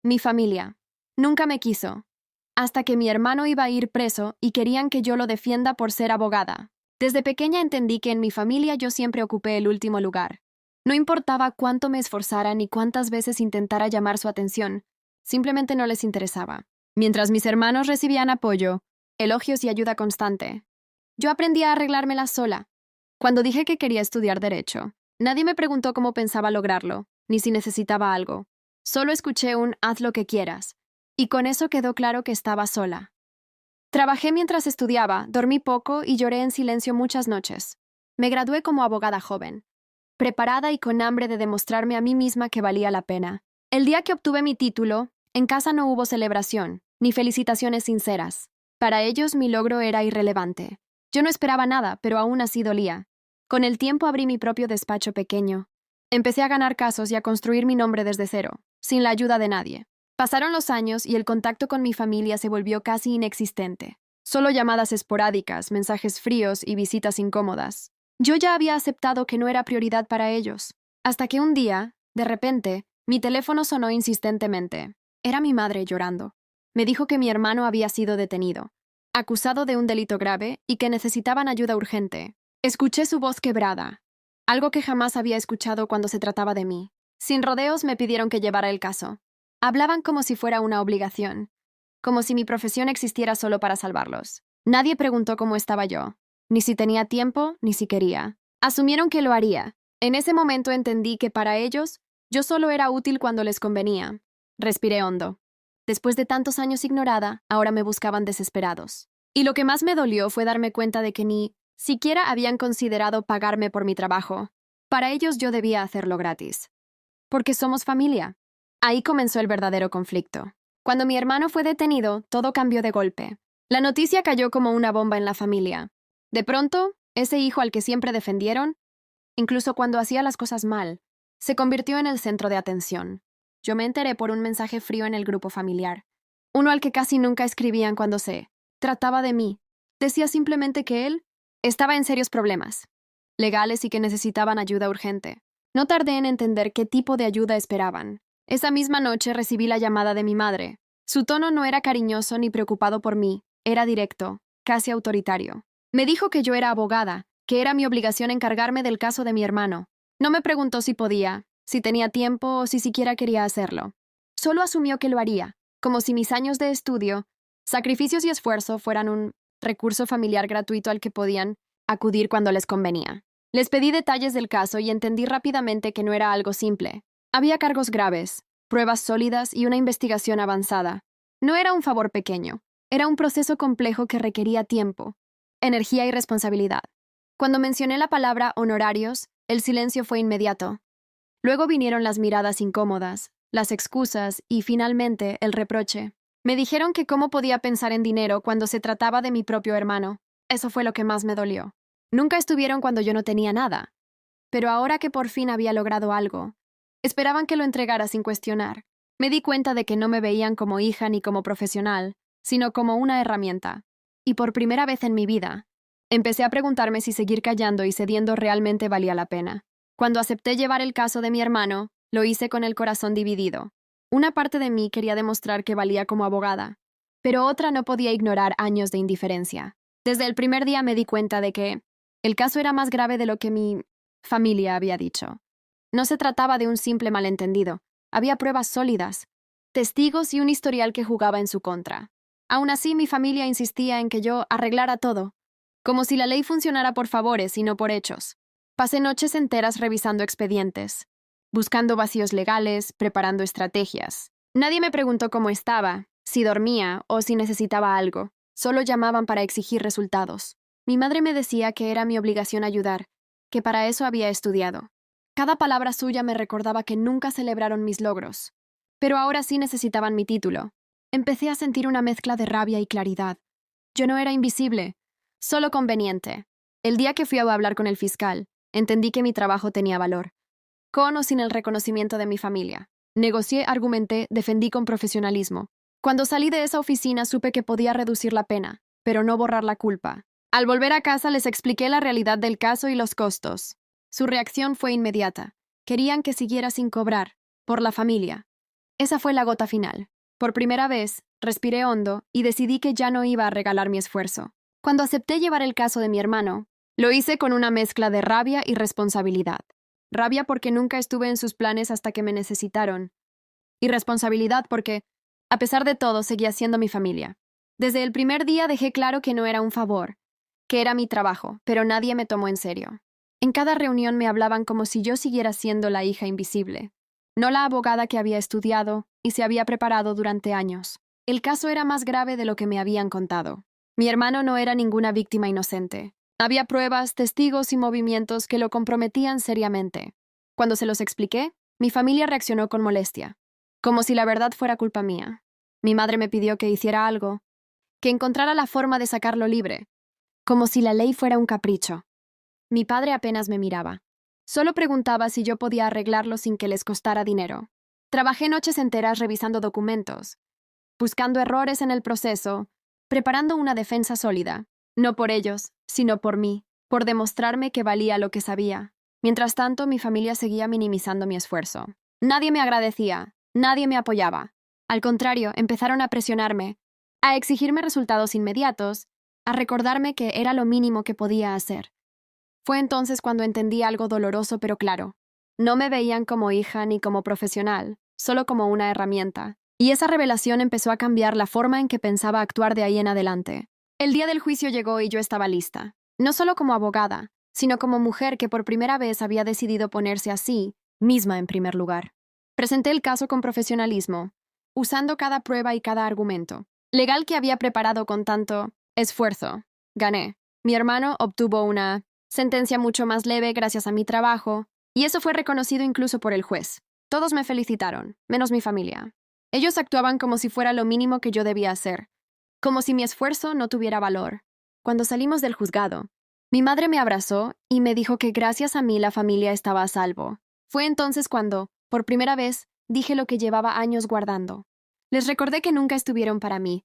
Mi familia. Nunca me quiso. Hasta que mi hermano iba a ir preso y querían que yo lo defienda por ser abogada. Desde pequeña entendí que en mi familia yo siempre ocupé el último lugar. No importaba cuánto me esforzara ni cuántas veces intentara llamar su atención, simplemente no les interesaba. Mientras mis hermanos recibían apoyo, elogios y ayuda constante, yo aprendí a arreglármela sola. Cuando dije que quería estudiar derecho, nadie me preguntó cómo pensaba lograrlo, ni si necesitaba algo. Solo escuché un haz lo que quieras, y con eso quedó claro que estaba sola. Trabajé mientras estudiaba, dormí poco y lloré en silencio muchas noches. Me gradué como abogada joven, preparada y con hambre de demostrarme a mí misma que valía la pena. El día que obtuve mi título, en casa no hubo celebración, ni felicitaciones sinceras. Para ellos mi logro era irrelevante. Yo no esperaba nada, pero aún así dolía. Con el tiempo abrí mi propio despacho pequeño. Empecé a ganar casos y a construir mi nombre desde cero, sin la ayuda de nadie. Pasaron los años y el contacto con mi familia se volvió casi inexistente. Solo llamadas esporádicas, mensajes fríos y visitas incómodas. Yo ya había aceptado que no era prioridad para ellos. Hasta que un día, de repente, mi teléfono sonó insistentemente. Era mi madre llorando. Me dijo que mi hermano había sido detenido, acusado de un delito grave y que necesitaban ayuda urgente. Escuché su voz quebrada, algo que jamás había escuchado cuando se trataba de mí. Sin rodeos me pidieron que llevara el caso. Hablaban como si fuera una obligación, como si mi profesión existiera solo para salvarlos. Nadie preguntó cómo estaba yo, ni si tenía tiempo, ni si quería. Asumieron que lo haría. En ese momento entendí que para ellos, yo solo era útil cuando les convenía. Respiré hondo. Después de tantos años ignorada, ahora me buscaban desesperados. Y lo que más me dolió fue darme cuenta de que ni siquiera habían considerado pagarme por mi trabajo. Para ellos yo debía hacerlo gratis. Porque somos familia. Ahí comenzó el verdadero conflicto. Cuando mi hermano fue detenido, todo cambió de golpe. La noticia cayó como una bomba en la familia. De pronto, ese hijo al que siempre defendieron, incluso cuando hacía las cosas mal, se convirtió en el centro de atención. Yo me enteré por un mensaje frío en el grupo familiar, uno al que casi nunca escribían cuando se trataba de mí. Decía simplemente que él estaba en serios problemas legales y que necesitaban ayuda urgente. No tardé en entender qué tipo de ayuda esperaban. Esa misma noche recibí la llamada de mi madre. Su tono no era cariñoso ni preocupado por mí, era directo, casi autoritario. Me dijo que yo era abogada, que era mi obligación encargarme del caso de mi hermano. No me preguntó si podía, si tenía tiempo o si siquiera quería hacerlo. Solo asumió que lo haría, como si mis años de estudio, sacrificios y esfuerzo fueran un recurso familiar gratuito al que podían acudir cuando les convenía. Les pedí detalles del caso y entendí rápidamente que no era algo simple. Había cargos graves, pruebas sólidas y una investigación avanzada. No era un favor pequeño, era un proceso complejo que requería tiempo, energía y responsabilidad. Cuando mencioné la palabra honorarios, el silencio fue inmediato. Luego vinieron las miradas incómodas, las excusas y, finalmente, el reproche. Me dijeron que cómo podía pensar en dinero cuando se trataba de mi propio hermano. Eso fue lo que más me dolió. Nunca estuvieron cuando yo no tenía nada. Pero ahora que por fin había logrado algo, esperaban que lo entregara sin cuestionar. Me di cuenta de que no me veían como hija ni como profesional, sino como una herramienta. Y por primera vez en mi vida, empecé a preguntarme si seguir callando y cediendo realmente valía la pena. Cuando acepté llevar el caso de mi hermano, lo hice con el corazón dividido. Una parte de mí quería demostrar que valía como abogada, pero otra no podía ignorar años de indiferencia. Desde el primer día me di cuenta de que el caso era más grave de lo que mi familia había dicho. No se trataba de un simple malentendido. Había pruebas sólidas, testigos y un historial que jugaba en su contra. Aún así, mi familia insistía en que yo arreglara todo, como si la ley funcionara por favores y no por hechos. Pasé noches enteras revisando expedientes, buscando vacíos legales, preparando estrategias. Nadie me preguntó cómo estaba, si dormía o si necesitaba algo. Solo llamaban para exigir resultados. Mi madre me decía que era mi obligación ayudar, que para eso había estudiado. Cada palabra suya me recordaba que nunca celebraron mis logros. Pero ahora sí necesitaban mi título. Empecé a sentir una mezcla de rabia y claridad. Yo no era invisible, solo conveniente. El día que fui a hablar con el fiscal, entendí que mi trabajo tenía valor, con o sin el reconocimiento de mi familia. Negocié, argumenté, defendí con profesionalismo. Cuando salí de esa oficina supe que podía reducir la pena, pero no borrar la culpa. Al volver a casa les expliqué la realidad del caso y los costos. Su reacción fue inmediata. Querían que siguiera sin cobrar, por la familia. Esa fue la gota final. Por primera vez, respiré hondo y decidí que ya no iba a regalar mi esfuerzo. Cuando acepté llevar el caso de mi hermano, lo hice con una mezcla de rabia y responsabilidad. Rabia porque nunca estuve en sus planes hasta que me necesitaron. Y responsabilidad porque, a pesar de todo, seguía siendo mi familia. Desde el primer día dejé claro que no era un favor, que era mi trabajo, pero nadie me tomó en serio. En cada reunión me hablaban como si yo siguiera siendo la hija invisible, no la abogada que había estudiado y se había preparado durante años. El caso era más grave de lo que me habían contado. Mi hermano no era ninguna víctima inocente. Había pruebas, testigos y movimientos que lo comprometían seriamente. Cuando se los expliqué, mi familia reaccionó con molestia, como si la verdad fuera culpa mía. Mi madre me pidió que hiciera algo, que encontrara la forma de sacarlo libre, como si la ley fuera un capricho. Mi padre apenas me miraba. Solo preguntaba si yo podía arreglarlo sin que les costara dinero. Trabajé noches enteras revisando documentos, buscando errores en el proceso, preparando una defensa sólida, no por ellos, sino por mí, por demostrarme que valía lo que sabía. Mientras tanto, mi familia seguía minimizando mi esfuerzo. Nadie me agradecía, nadie me apoyaba. Al contrario, empezaron a presionarme, a exigirme resultados inmediatos, a recordarme que era lo mínimo que podía hacer. Fue entonces cuando entendí algo doloroso pero claro. No me veían como hija ni como profesional, solo como una herramienta. Y esa revelación empezó a cambiar la forma en que pensaba actuar de ahí en adelante. El día del juicio llegó y yo estaba lista. No solo como abogada, sino como mujer que por primera vez había decidido ponerse a sí misma en primer lugar. Presenté el caso con profesionalismo, usando cada prueba y cada argumento legal que había preparado con tanto esfuerzo. Gané. Mi hermano obtuvo una sentencia mucho más leve gracias a mi trabajo, y eso fue reconocido incluso por el juez. Todos me felicitaron, menos mi familia. Ellos actuaban como si fuera lo mínimo que yo debía hacer, como si mi esfuerzo no tuviera valor. Cuando salimos del juzgado, mi madre me abrazó y me dijo que gracias a mí la familia estaba a salvo. Fue entonces cuando, por primera vez, dije lo que llevaba años guardando. Les recordé que nunca estuvieron para mí,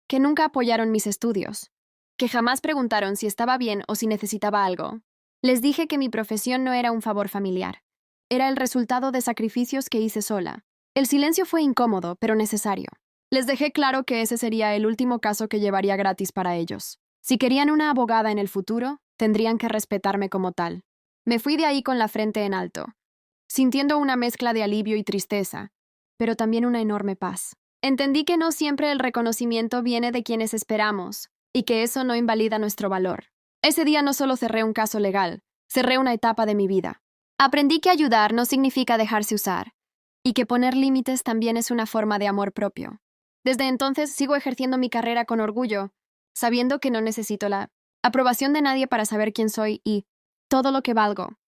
que nunca apoyaron mis estudios, que jamás preguntaron si estaba bien o si necesitaba algo. Les dije que mi profesión no era un favor familiar. Era el resultado de sacrificios que hice sola. El silencio fue incómodo, pero necesario. Les dejé claro que ese sería el último caso que llevaría gratis para ellos. Si querían una abogada en el futuro, tendrían que respetarme como tal. Me fui de ahí con la frente en alto, sintiendo una mezcla de alivio y tristeza, pero también una enorme paz. Entendí que no siempre el reconocimiento viene de quienes esperamos, y que eso no invalida nuestro valor. Ese día no solo cerré un caso legal, cerré una etapa de mi vida. Aprendí que ayudar no significa dejarse usar, y que poner límites también es una forma de amor propio. Desde entonces sigo ejerciendo mi carrera con orgullo, sabiendo que no necesito la aprobación de nadie para saber quién soy y todo lo que valgo.